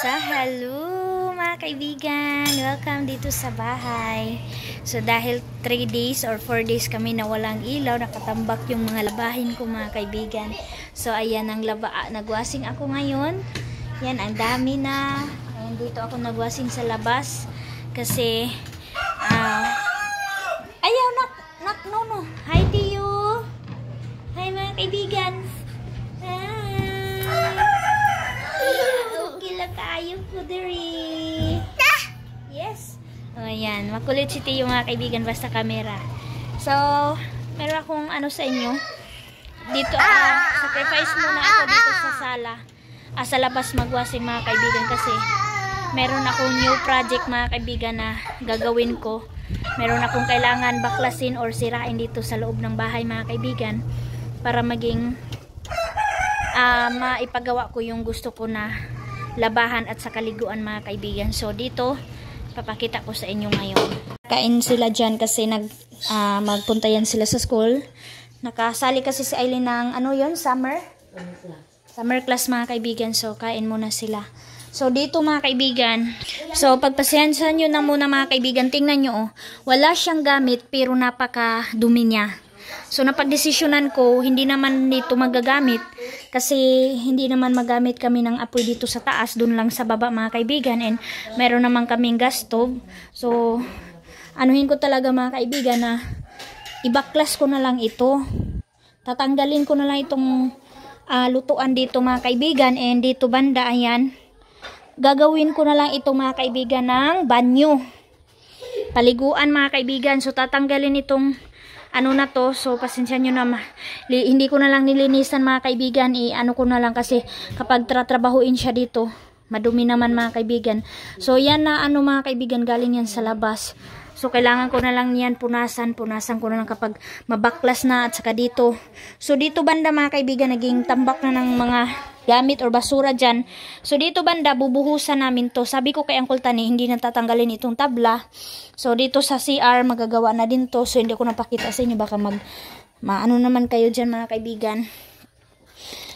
Hello mga kaibigan, welcome dito sa bahay. So dahil 3 days or 4 days kami na walang ilaw, nakatambak yung mga labahin ko mga kaibigan. So ayan ang nagwasing ako ngayon. Yan, ang dami na. Ayan, dito ako nagwasing sa labas kasi ayaw no. Hi to you. Hi mga kaibigan. Tayo po diri. Yes. O yan, makulit si Tiyo mga kaibigan basta camera. So, meron akong ano sa inyo. Dito, sacrifice muna ako dito sa sala. Sa labas magwasing mga kaibigan kasi meron akong new project mga kaibigan na gagawin ko. Meron akong kailangan baklasin or sirain dito sa loob ng bahay mga kaibigan para maging maipagawa ko yung gusto ko na labahan at sa kaliguan mga kaibigan. So dito papakita ko sa inyo ngayon. Kain sila dyan kasi magpunta yan sila sa school. Nakasali kasi si Aileen ng ano yon, summer class mga kaibigan. So kain muna sila. So dito mga kaibigan, so pagpasensyahan nyo na muna mga kaibigan, tingnan nyo wala siyang gamit pero napaka dumi niya. So napagdesisyonan ko hindi naman dito magagamit kasi hindi naman magamit kami ng apoy dito sa taas, dun lang sa baba mga kaibigan, and meron naman kaming gas stove. So anuhin ko talaga mga kaibigan na ibaklas ko na lang ito. Tatanggalin ko na lang itong lutuan dito mga kaibigan, and dito banda ayan. Gagawin ko na lang ito mga kaibigan ng banyo. Paliguan mga kaibigan. So tatanggalin itong ano na to, so pasensya nyo na hindi ko na lang nilinisan mga kaibigan, ano ko na lang kasi kapag tratrabahuin siya dito madumi naman mga kaibigan. So yan na ano mga kaibigan, galing yan sa labas, so kailangan ko na lang yan punasan ko na lang kapag mabaklas na at saka dito. So dito banda mga kaibigan naging tambak na ng mga gamit or basura dyan. So dito banda bubuhusan namin to. Sabi ko kay Uncle Tani hindi na tatanggalin itong tabla. So dito sa CR magagawa na din to. So hindi ko napakita sa inyo, baka maano naman kayo dyan mga kaibigan.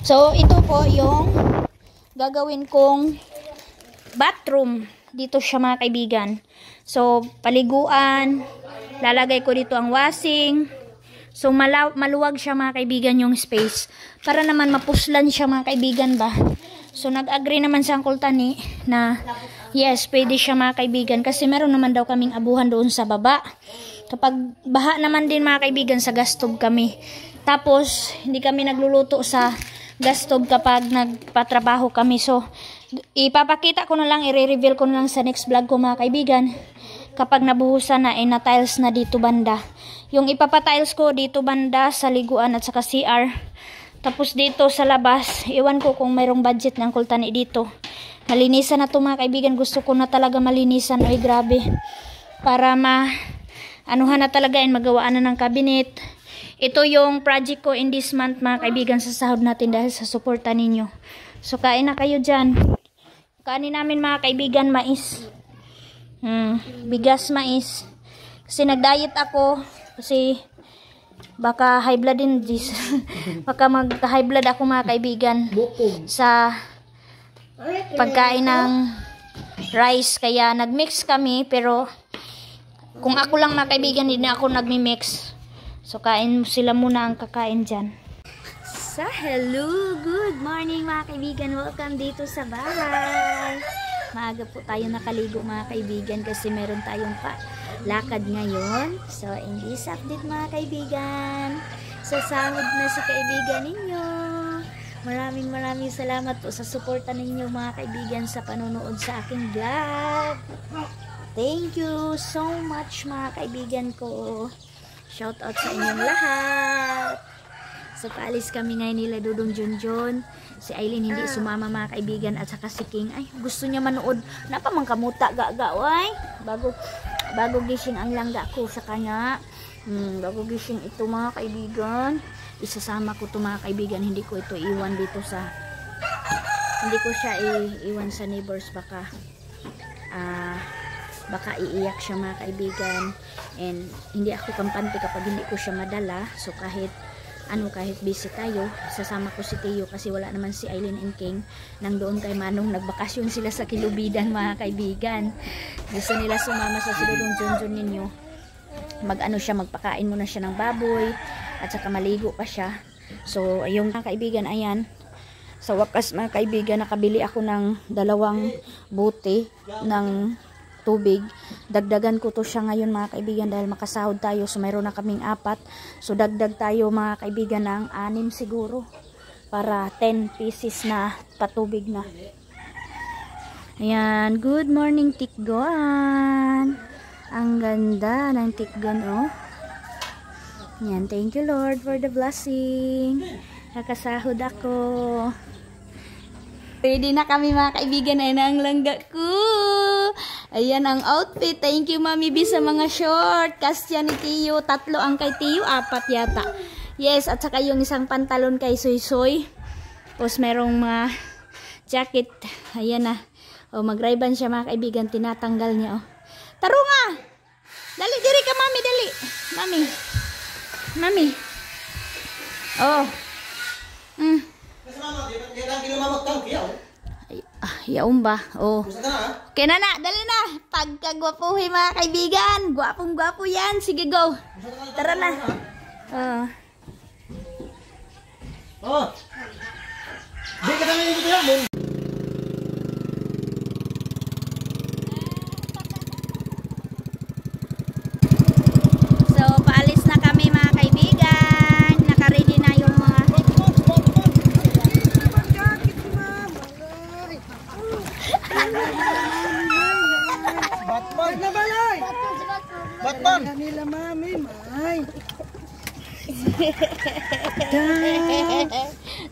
So ito po yung gagawin kong bathroom. Dito siya mga kaibigan. So paliguan, lalagay ko dito ang washing. So maluwag siya mga kaibigan yung space para naman mapuslan siya mga kaibigan ba. So nag-agree naman si Uncle Tani na yes, pwede siya mga kaibigan kasi meron naman daw kaming abuhan doon sa baba. Kapag baha naman din mga kaibigan sa gas stove kami. Tapos hindi kami nagluluto sa gas stove kapag nagpatrabaho kami. So ipapakita ko na lang, i-reveal ko na lang sa next vlog ko mga kaibigan. Kapag nabuhusan na, na tiles na dito banda. Yung ipapatiles ko dito banda sa liguan at saka CR. Tapos dito sa labas, iwan ko kung mayroong budget ng Uncle Tani dito. Malinisan na to mga kaibigan. Gusto ko na talaga malinisan. Ay grabe. Para anuhan na talaga and magawaan na ng cabinet. Ito yung project ko in this month mga kaibigan sa sahod natin dahil sa suporta ninyo. So kain na kayo dyan. Kanin namin mga kaibigan mais. Bigas mais. Kasi nag-diet ako. Kasi baka high blood din this. Baka mag-high blood ako mga kaibigan sa pagkain ng rice. Kaya nag-mix kami. Pero kung ako lang mga kaibigan, hindi na ako nagmi-mix. So kain sila muna ang kakain dyan. So hello, good morning mga kaibigan. Welcome dito sa bahay. Maaga po tayo nakaligo mga kaibigan kasi meron tayong lakad ngayon. So in this update mga kaibigan, sasahod na si kaibigan ninyo. Maraming salamat po sa suporta ninyo mga kaibigan sa panonood sa aking vlog. Thank you so much mga kaibigan ko. Shout out sa inyong lahat. So paalis kami ngayon nila Dudong Junjun. Si Aileen hindi sumama mga kaibigan at saka si King. Ay gusto niya manood. Napamangkamuta gagaway. Bago gising ang langga ko sa kanya. Bago gising ito mga kaibigan. Isasama ko ito mga kaibigan. Hindi ko ito iwan dito sa... Hindi ko siya iwan sa neighbors. Baka iiyak siya mga kaibigan. And hindi ako kampante kapag hindi ko siya madala. So kahit ano, kahit busy tayo, sasama ko si Tio kasi wala naman si Eileen and King. Nang doon kay Manong, nagbakasyon sila sa Kilubidan mga kaibigan. Gusto nila sumama sa siludong Junjun ninyo. Mag-ano siya, magpakain muna siya ng baboy at saka maligo pa siya. So, ayun mga kaibigan, ayan. Sa wakas mga kaibigan, nakabili ako ng 2 bote ng tubig. Dagdagan ko to siya ngayon mga kaibigan dahil makasahod tayo. So mayroon na kaming 4. So dagdag tayo mga kaibigan ng 6 siguro. Para 10 pieces na patubig na. Ayan. Good morning Tikgon. Ang ganda ng Tikgon oh. Ayan. Thank you Lord for the blessing. Nakasahod ako. Ready na kami mga kaibigan. Ayan ang langga ko. Ayan ang outfit. Thank you Mami B sa mga short. Kasya ni Tio. 3 ang kay Tio. 4 yata. Yes. At saka yung isang pantalon kay Soy Soy. Tapos merong mga jacket. Ayan na. O mag-riban siya mga kaibigan. Tinatanggal niya. O. Taro nga. Dali diri ka Mami. Dali. Mami. Mami. Oh. Yaon ba? Oh. Okay na na, dali na. Pagkagwapuhin mga kaibigan. Gwapong gwapo yan. Sige go. Tara na. Oh. Di ka namin dito yan. So, paalis na kami mga kaibigan. Nakaready na yung mga Batman na balay. Batman. Kanila mami, may.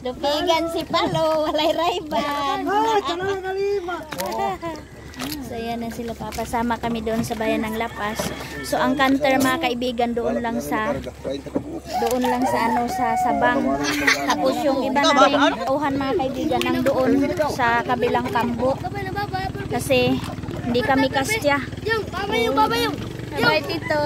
Dupigan si Palo, walay rayban. Ah, tanong na kalima. So yan na sila, papasama kami doon sa bayan ng Lapas. So ang canter mga kaibigan doon lang sa ano sa Sabang. Tapos yung iba naming tauhan mga kaibigan nang doon sa kabilang kambo. Kasi hindi kami kastya. Yung, babayong, babayong. Bye tito.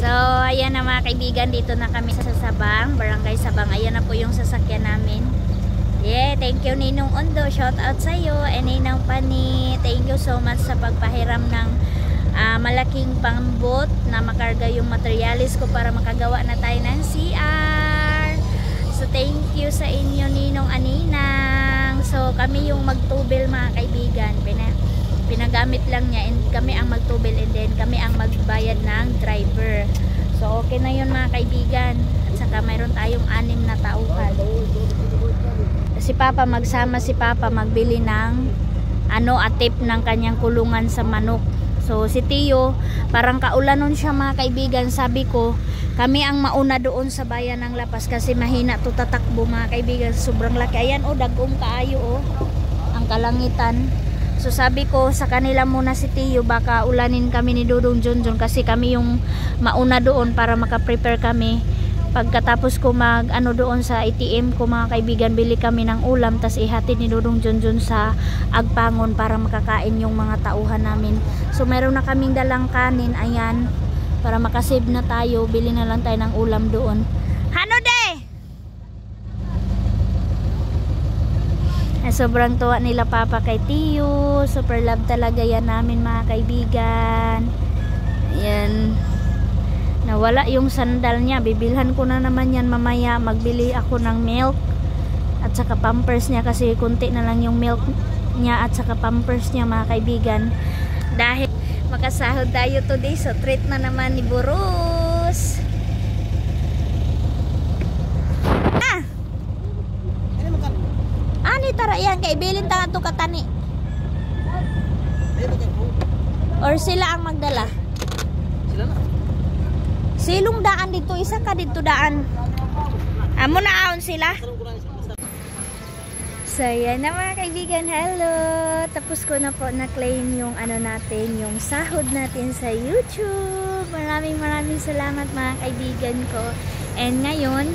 So, ayan na mga kaibigan, dito na kami sa Sabang, Barangay Sabang. Ayan na po yung sasakyan namin. Yeah, thank you Ninong Ondo, shout out sa iyo, and Ninang Pani. Thank you so much sa pagpahiram ng malaking pangbot na makarga yung materialis ko para makagawa na tayo ng CR. So, thank you sa inyo Ninong Aninang. So, kami yung magtubil mga kaibigan. Pinagamit lang niya and kami ang magtubil and then kami ang magbayad ng driver. So okay na yun mga kaibigan. At saka mayroon tayong 6 na tauhan. Si Papa magsama si Papa magbili ng atip ng kanyang kulungan sa manok. So si Tio parang kaulanon siya mga kaibigan. Sabi ko kami ang mauna doon sa bayan ng Lapas kasi mahina to tatakbo mga kaibigan. Sobrang laki. Ayan dagong kaayo ang kalangitan. So sabi ko sa kanila muna si Tio, baka ulanin kami ni Dudong Junjun kasi kami yung mauna doon para makaprepare kami. Pagkatapos ko doon sa ATM ko mga kaibigan, bili kami ng ulam tas ihatid ni Dudong Junjun sa Agpangon para makakain yung mga tauhan namin. So meron na kaming dalang kanin, ayan, para makasave na tayo, bili na lang tayo ng ulam doon. Hano de! Sobrang tuwa nila Papa kay Tio. Super love talaga yan namin mga kaibigan. Ayan. Nawala yung sandal niya. Bibilhan ko na naman yan mamaya. Magbili ako ng milk at saka pampers niya kasi kunti na lang yung milk niya at saka pampers niya mga kaibigan. Dahil makasahod tayo today, so treat na naman ni Burus. Ani tara yan kay bilin ta to katani. Or sila ang magdala? Sila na. Silong daan dito, isa ka dito daan. Amo na aon sila. So yan na mga kaibigan, hello. Tapos ko na po na-claim yung ano natin, yung sahod natin sa YouTube. Maraming salamat mga kaibigan ko. And ngayon,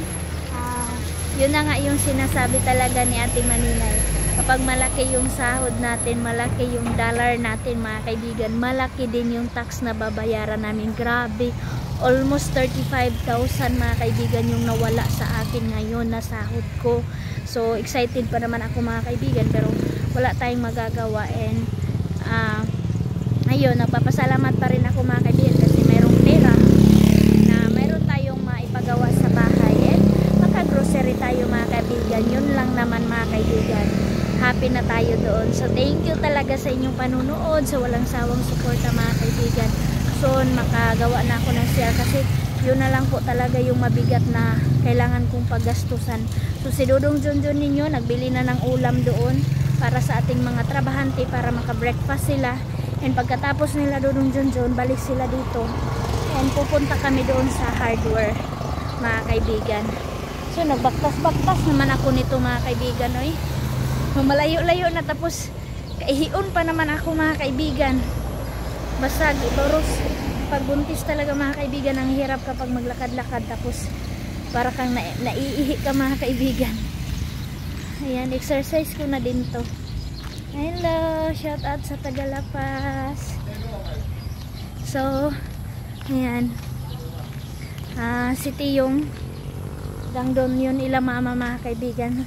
yun na nga yung sinasabi talaga ni Ate Maninay. Kapag malaki yung sahod natin, malaki yung dollar natin mga kaibigan, malaki din yung tax na babayaran namin. Grabe, almost 35,000 mga kaibigan yung nawala sa akin ngayon na sahod ko. So excited pa naman ako mga kaibigan, pero wala tayong magagawa. And ayun, nagpapasalamat pa rin ako mga kaibigan kasi mayroong pera na mayroon tayong maipagawa sa bahay. And maka-grocery tayo mga kaibigan. Yun lang naman mga kaibigan. Happy na tayo doon. So thank you talaga sa inyong panunood, sa walang sawang suporta mga kaibigan. So makagawa na ako ng share kasi yun na lang po talaga yung mabigat na kailangan kong paggastusan. So si Dudong Junjun ninyo nagbili na ng ulam doon para sa ating mga trabahante para maka-breakfast sila. And pagkatapos nila Dudong Junjun, balik sila dito. And pupunta kami doon sa hardware mga kaibigan. So nagbaktas-baktas naman ako nito mga kaibigan. Oy. Malayo-layo na, tapos kaihion pa naman ako mga kaibigan. Basag, boros. Pagbuntis talaga mga kaibigan, ang hirap kapag maglakad-lakad, tapos para kang naiihi ka mga kaibigan. Ayan, exercise ko na din to. Hello, shout out sa Tagalapas. So ayan, si Tiyong lang doon yun ila mama mga kaibigan.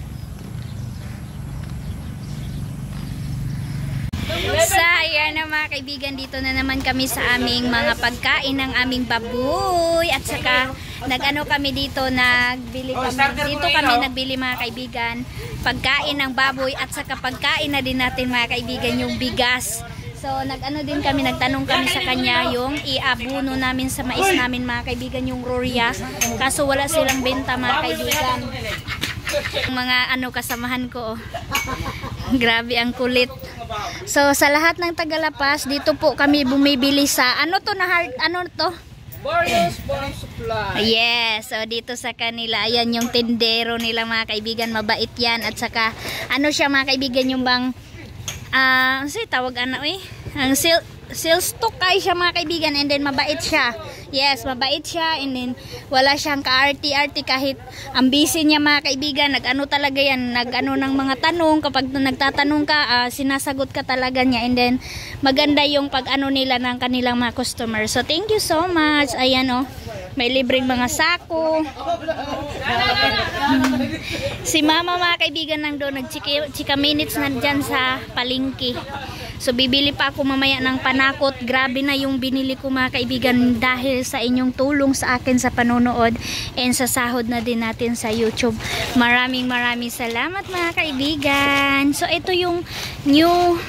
So ayan na mga kaibigan, dito na naman kami sa aming mga pagkain ng aming baboy. At saka nag-ano kami dito, nagbili kami. Dito kami nagbili mga kaibigan, pagkain ng baboy at saka pagkain na din natin mga kaibigan yung bigas. So nag-ano din kami, nagtanong kami sa kanya yung iabuno namin sa mais namin mga kaibigan, yung Roria. Kaso wala silang benta mga kaibigan. Mga ano kasamahan ko, oh. Grabe ang kulit. So sa lahat ng Tagalapas, dito po kami bumibili sa ano to na hard, ano to? Barrios Farm Supply. Yes, so dito sa kanila, ayan yung tindero nila mga kaibigan, mabait yan. At saka ano siya mga kaibigan, yung bang tawag ano ang sales stock kay siya mga kaibigan, and then mabait siya. Yes, mabait siya, and then wala siyang ka-arty-arty kahit ang busy niya mga kaibigan. Nag-ano talaga yan, nag-ano ng mga tanong. Kapag nagtatanong ka, sinasagot ka talaga niya, and then maganda yung pag-ano nila ng kanilang mga customers. So thank you so much. Ayan oh, may libreng mga sako. Si mama mga kaibigan nang doon, nag-chika minutes na dyan sa palengke. So bibili pa ako mamaya ng panakot. Grabe na yung binili ko mga kaibigan dahil sa inyong tulong sa akin sa panonood and sa sahod na din natin sa YouTube. Maraming salamat mga kaibigan. So ito yung new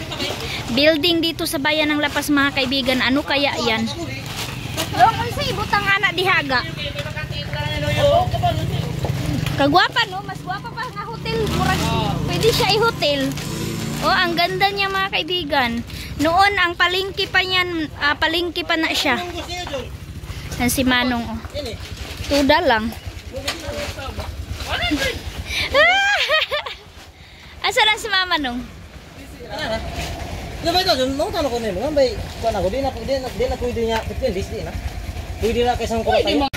building dito sa bayan ng Lapas mga kaibigan. Ano kaya yan? Lokal sa ibutang anak dihaga. Kagwapa no? Mas gwapa pa nga hotel. Murag, pwede siya i-hotel. Oh, ang ganda niya mga kaibigan. Noon ang palengke pa niyan, palengke pa na siya. Yan si Manong oh. Tuda lang. Asa lang si Mama nung? Ano ba ito? Nung tanong ko nimo, ngambay kuan ako di na pwede niya, pwede na. Pwede na kay sang tayo.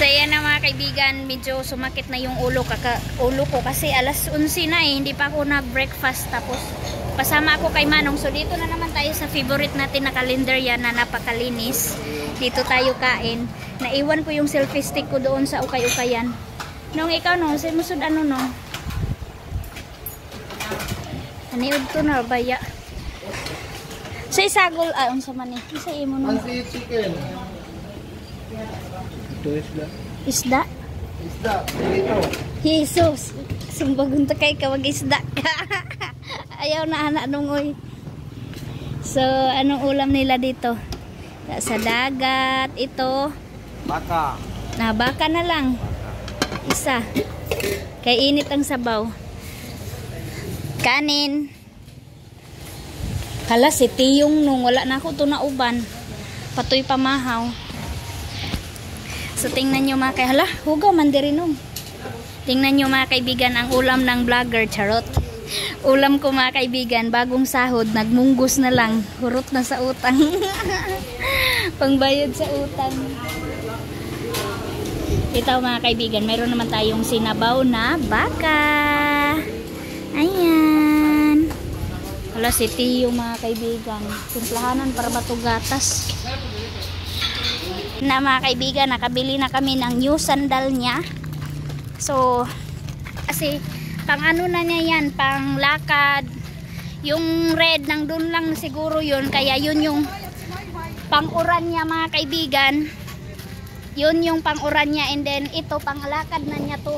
So yan na mga kaibigan, medyo sumakit na yung ulo ko kasi alas 11 na hindi pa ako nag-breakfast, tapos pasama ako kay Manong. So dito na naman tayo sa favorite natin na calendar yan na napakalinis. Dito tayo kain. Naiwan ko yung selfie stick ko doon sa ukay-ukayan. Nung ikaw no, sa musod ano no? Aniud to na baya. Sa isagol, unsa man ni? Sa imo no? Chicken. Isda? Isda, dito. Jesus! Sumbagon ta kay kawag isda ka. Ayaw na anak nungoy. So, anong ulam nila dito? Sa dagat, ito. Baka. Baka na lang. Isa. Kay init ang sabaw. Kanin. Hala, si Tiyong nung wala na ako ito na uban. Patoy pamahaw. So, tingnan nyo mga hala, hugaw man diri nung. Tingnan nyo mga kaibigan ang ulam ng vlogger, charot. Ulam ko mga kaibigan, bagong sahod, nagmunggos na lang. Hurot na sa utang. Pangbayad sa utang. Ito mga kaibigan, mayroon naman tayong sinabaw na baka. Ayan. Wala si Tiyo mga kaibigan. Simplahanan para matugatas. Na mga kaibigan, nakabili na kami ng new sandal niya. So, kasi pang ano na niya yan, pang lakad. Yung red nang dun lang siguro yun, kaya yun yung pang uran niya mga kaibigan. Yun yung pang uran niya, and then ito pang lakad na niya to.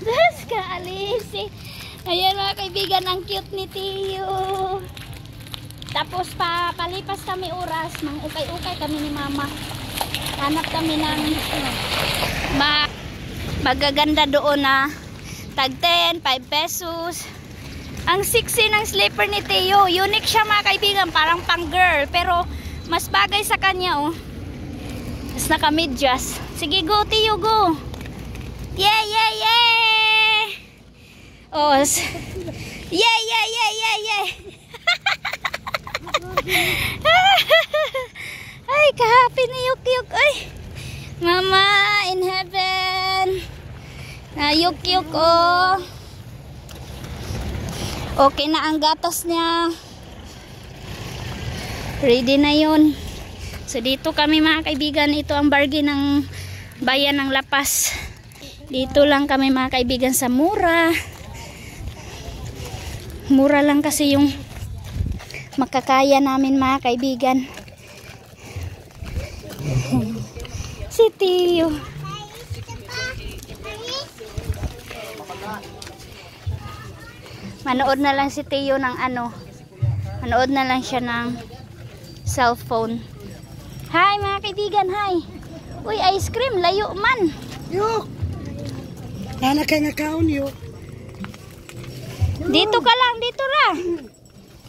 Das kaalis eh. Ayan mga kaibigan, ang cute ni Tiyo. Tapos palipas kami oras, mang ukay-ukay kami ni mama. Hanap kami ng magaganda doon na tag 10, 5 pesos. Ang sexy ng slipper ni Teo. Unique siya mga kaibigan, parang pang girl. Pero mas bagay sa kanya oh. Tapos naka-medyas. Sige go Teo, go. Yeah, yeah, yeah. Oh, yeah, yeah, yeah, yeah, yeah. Ay, kahapi ni Yukyuk. Ay, Mama in heaven. Na Yukyuk, oh. Okay na ang gatas niya. Ready na yun. So, dito kami mga kaibigan. Ito ang bargain ng bayan ng Lapas. Dito lang kami mga kaibigan sa mura. Mura lang kasi yung makakaya namin mga kaibigan. Si Tiyo. Manood na lang si Tiyo ng ano. Manood na lang siya ng cellphone. Hi mga kaibigan, hi. Uy, ice cream, layo man. Yo. Anak kay nakaon yo. Dito ka lang, dito ra.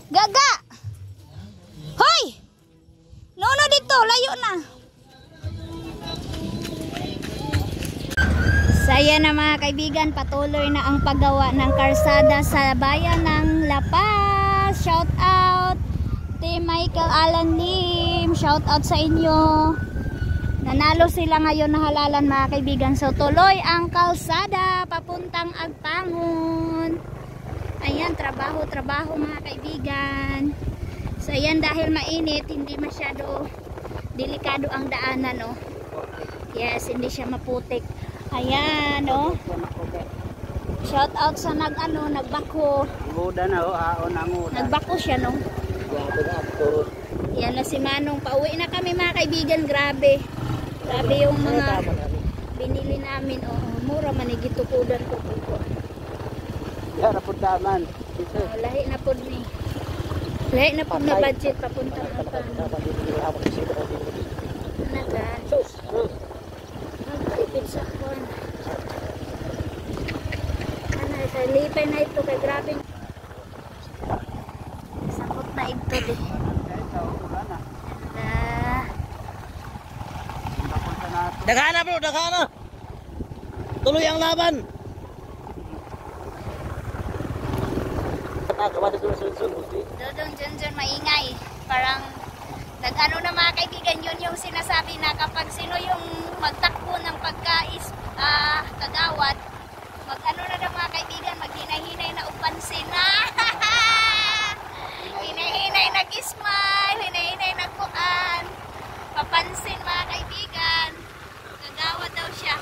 Gaga. Hoy! Nono dito, layo na. Saya na mga kaibigan, patuloy na ang paggawa ng karsada sa bayan ng La Paz. Shout out Team Michael Alan Lim. Shout out sa inyo. Nanalo sila ngayon na halalan mga kaibigan. So tuloy ang kalsada papuntang Agpangon. Ayan, trabaho mga kaibigan. So ayan, dahil mainit, hindi masyado delikado ang daanan, no. Yes, hindi siya maputik. Ayan, no. Shout out sa nagbako. Nagbako siya, no. Yan na si Manong. Pauwi na kami mga kaibigan. Grabe. Grabe yung mga binili namin. Oh, mura man igitukudan ko po. Ya, rapod daman. Lahi na po ni. Lahi na po na budget papunta na pa. Nagan. Magkaipid sa kon. Lipay na ito kay grabe. Sakot na ito di. Dagana bro, dagana. Tuloy ang laban. Dodong dyan maingay. Parang nag-ano na mga kaibigan, yun yung sinasabi na kapag sino yung magtakbo ng kagawad, mag-ano na ng mga kaibigan, maghinay-hinay na upansin na. Hinay-hinay nag-smile, hinay-hinay nagpuan. Papansin mga kaibigan, kagawad daw siya.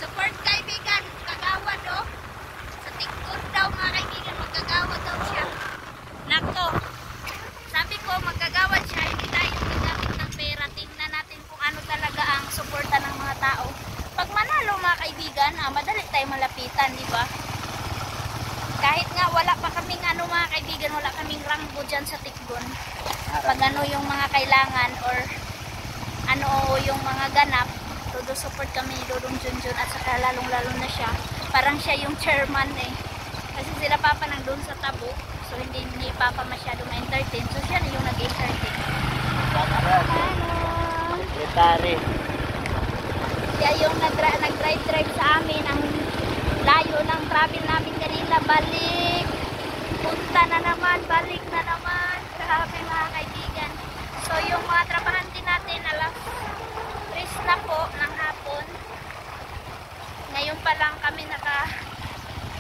Support kaibigan, kagawad oh. Sa TikTok daw mga kaibigan, magkagawad daw siya. Nako, sabi ko magkagawad siya, hindi tayo gagamit ng pera. Tingnan natin kung ano talaga ang suporta ng Kahit nga wala pa kaming ano mga kaibigan, wala kaming ranggo dyan sa Tikgon. Pag ano yung mga kailangan or ano yung mga ganap, todo support kami ni Dodong Junjun at saka lalong-lalo na siya. Parang siya yung chairman eh. Kasi sila papa nandun sa tabo. So hindi ni papa masyado ma-entertain. So siya na yung nag-entertain. Ano? Secretary. Siya yung nag-drive sa amin. Ang layo ng travel namin kanina. Balik. Punta na naman. Balik na naman. Grabe mga kaibigan. So yung mga trabahante natin alas 3 na po ng hapon. Ngayon pa lang kami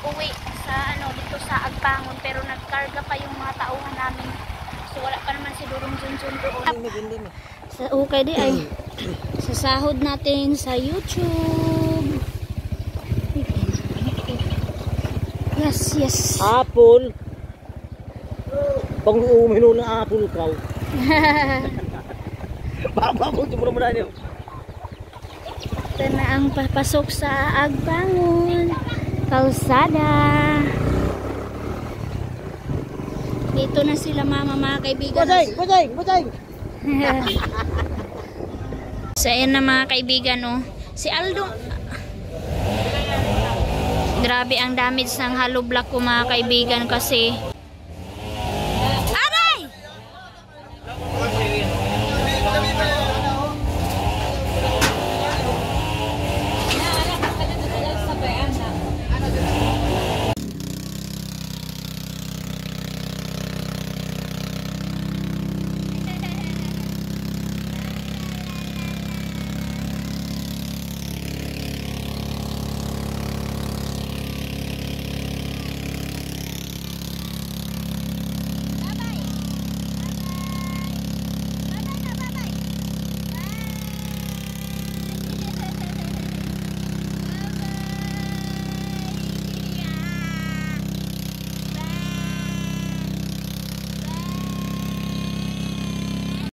uwi sa dito sa Agbangon, pero nagkarga pa yung mga tauhan namin. So wala pa naman si Dodong Junjun doon. Sa okay di ay sa sahod natin sa YouTube. Yes. Apple. Pang umino ng apple ka. Baba mo muna niyo. Ito na ang papasok sa Agbangon kalsada. Dito na sila mama mga kaibigan. Bajay. So ayan na mga kaibigan si Aldo. Grabe ang damage ng hollow block ko mga kaibigan kasi